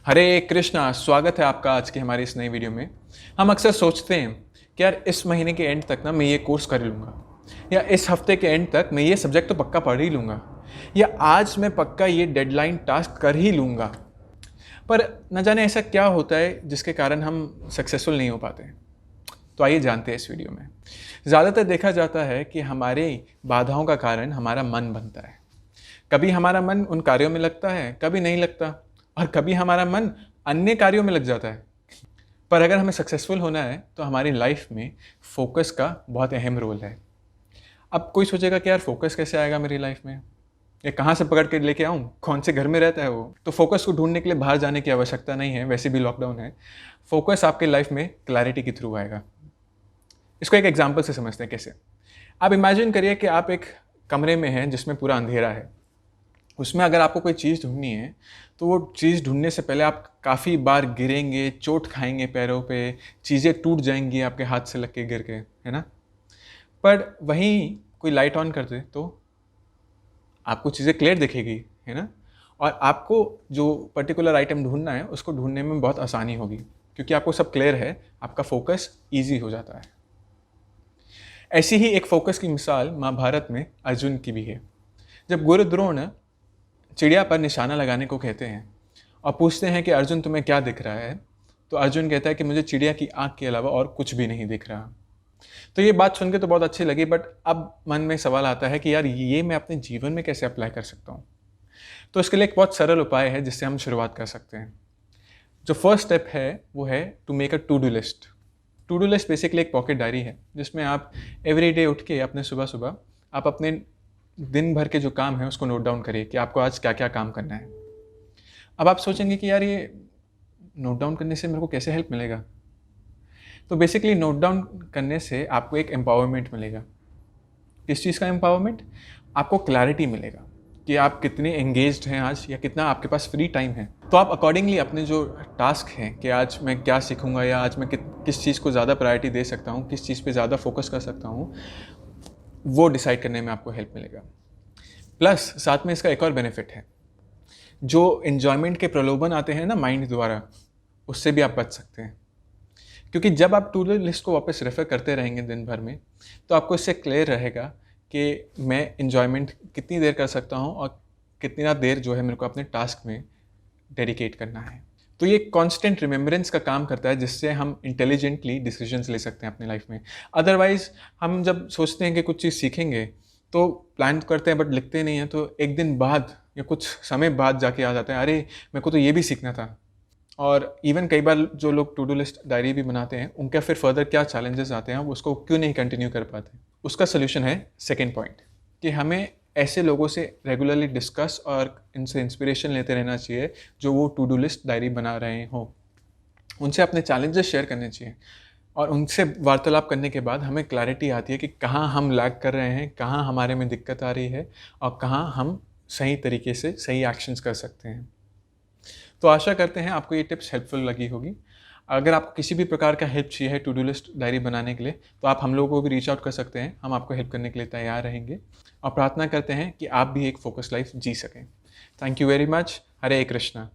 हरे कृष्णा। स्वागत है आपका आज की हमारी इस नई वीडियो में। हम अक्सर सोचते हैं कि यार इस महीने के एंड तक ना मैं ये कोर्स कर ही लूँगा, या इस हफ्ते के एंड तक मैं ये सब्जेक्ट तो पक्का पढ़ ही लूँगा, या आज मैं पक्का ये डेडलाइन टास्क कर ही लूँगा। पर न जाने ऐसा क्या होता है जिसके कारण हम सक्सेसफुल नहीं हो पाते। तो आइए जानते हैं इस वीडियो में। ज़्यादातर देखा जाता है कि हमारे बाधाओं का कारण हमारा मन बनता है। कभी हमारा मन उन कार्यों में लगता है, कभी नहीं लगता, और कभी हमारा मन अन्य कार्यों में लग जाता है। पर अगर हमें सक्सेसफुल होना है तो हमारी लाइफ में फोकस का बहुत अहम रोल है। अब कोई सोचेगा कि यार फोकस कैसे आएगा मेरी लाइफ में, ये कहाँ से पकड़ के लेके आऊँ, कौन से घर में रहता है वो। तो फोकस को ढूंढने के लिए बाहर जाने की आवश्यकता नहीं है, वैसे भी लॉकडाउन है। फोकस आपके लाइफ में क्लैरिटी के थ्रू आएगा। इसको एक एग्जाम्पल से समझते हैं कैसे। आप इमेजिन करिए कि आप एक कमरे में हैं जिसमें पूरा अंधेरा है। उसमें अगर आपको कोई चीज़ ढूंढनी है तो वो चीज़ ढूंढने से पहले आप काफ़ी बार गिरेंगे, चोट खाएंगे पैरों पे, चीज़ें टूट जाएंगी आपके हाथ से लग के गिर के, है ना। पर वहीं कोई लाइट ऑन कर दे तो आपको चीज़ें क्लियर दिखेगी, है ना। और आपको जो पर्टिकुलर आइटम ढूंढना है उसको ढूंढने में बहुत आसानी होगी, क्योंकि आपको सब क्लियर है, आपका फोकस ईजी हो जाता है। ऐसी ही एक फोकस की मिसाल महाभारत में अर्जुन की भी है। जब गुरु द्रोण चिड़िया पर निशाना लगाने को कहते हैं और पूछते हैं कि अर्जुन तुम्हें क्या दिख रहा है, तो अर्जुन कहता है कि मुझे चिड़िया की आंख के अलावा और कुछ भी नहीं दिख रहा। तो ये बात सुन के तो बहुत अच्छी लगी, बट अब मन में सवाल आता है कि यार ये मैं अपने जीवन में कैसे अप्लाई कर सकता हूँ। तो इसके लिए एक बहुत सरल उपाय है जिससे हम शुरुआत कर सकते हैं। जो फर्स्ट स्टेप है वो है to make a to do list. To do list basically एक पॉकेट डायरी है जिसमें आप एवरी डे उठ के अपने सुबह सुबह आप अपने दिन भर के जो काम है उसको नोट डाउन करिए कि आपको आज क्या क्या काम करना है। अब आप सोचेंगे कि यार ये नोट डाउन करने से मेरे को कैसे हेल्प मिलेगा। तो बेसिकली नोट डाउन करने से आपको एक एम्पावरमेंट मिलेगा। किस चीज़ का एम्पावरमेंट? आपको क्लैरिटी मिलेगा कि आप कितने एंगेज्ड हैं आज, या कितना आपके पास फ्री टाइम है। तो आप अकॉर्डिंगली अपने जो टास्क हैं कि आज मैं क्या सीखूंगा, या आज मैं किस चीज़ को ज़्यादा प्रायोरिटी दे सकता हूँ, किस चीज़ पे ज़्यादा फोकस कर सकता हूँ, वो डिसाइड करने में आपको हेल्प मिलेगा। प्लस साथ में इसका एक और बेनिफिट है, जो एन्जॉयमेंट के प्रलोभन आते हैं ना माइंड द्वारा, उससे भी आप बच सकते हैं। क्योंकि जब आप टू डू लिस्ट को वापस रेफर करते रहेंगे दिन भर में, तो आपको इससे क्लियर रहेगा कि मैं एन्जॉयमेंट कितनी देर कर सकता हूँ और कितना देर जो है मेरे को अपने टास्क में डेडिकेट करना है। तो ये कांस्टेंट रिमेम्बरेंस का काम करता है जिससे हम इंटेलिजेंटली डिसीजंस ले सकते हैं अपनी लाइफ में। अदरवाइज़ हम जब सोचते हैं कि कुछ चीज़ सीखेंगे तो प्लान करते हैं बट लिखते नहीं हैं, तो एक दिन बाद या कुछ समय बाद जाके याद आता है अरे मेरे को तो ये भी सीखना था। और इवन कई बार जो लोग टू डू लिस्ट डायरी भी बनाते हैं उनके फिर फर्दर क्या चैलेंजेस आते हैं, उसको क्यों नहीं कंटिन्यू कर पाते। उसका सोल्यूशन है सेकेंड पॉइंट, कि हमें ऐसे लोगों से रेगुलरली डिस्कस और इनसे इंस्पिरेशन लेते रहना चाहिए जो वो टू डू लिस्ट डायरी बना रहे हों। उनसे अपने चैलेंजेस शेयर करने चाहिए, और उनसे वार्तालाप करने के बाद हमें क्लैरिटी आती है कि कहाँ हम लैग कर रहे हैं, कहाँ हमारे में दिक्कत आ रही है, और कहाँ हम सही तरीके से सही एक्शंस कर सकते हैं। तो आशा करते हैं आपको ये टिप्स हेल्पफुल लगी होगी। अगर आपको किसी भी प्रकार का हेल्प चाहिए है टू डू लिस्ट डायरी बनाने के लिए, तो आप हम लोगों को भी रीच आउट कर सकते हैं। हम आपको हेल्प करने के लिए तैयार रहेंगे और प्रार्थना करते हैं कि आप भी एक फोकस लाइफ जी सकें। Thank you very much. Hare Krishna.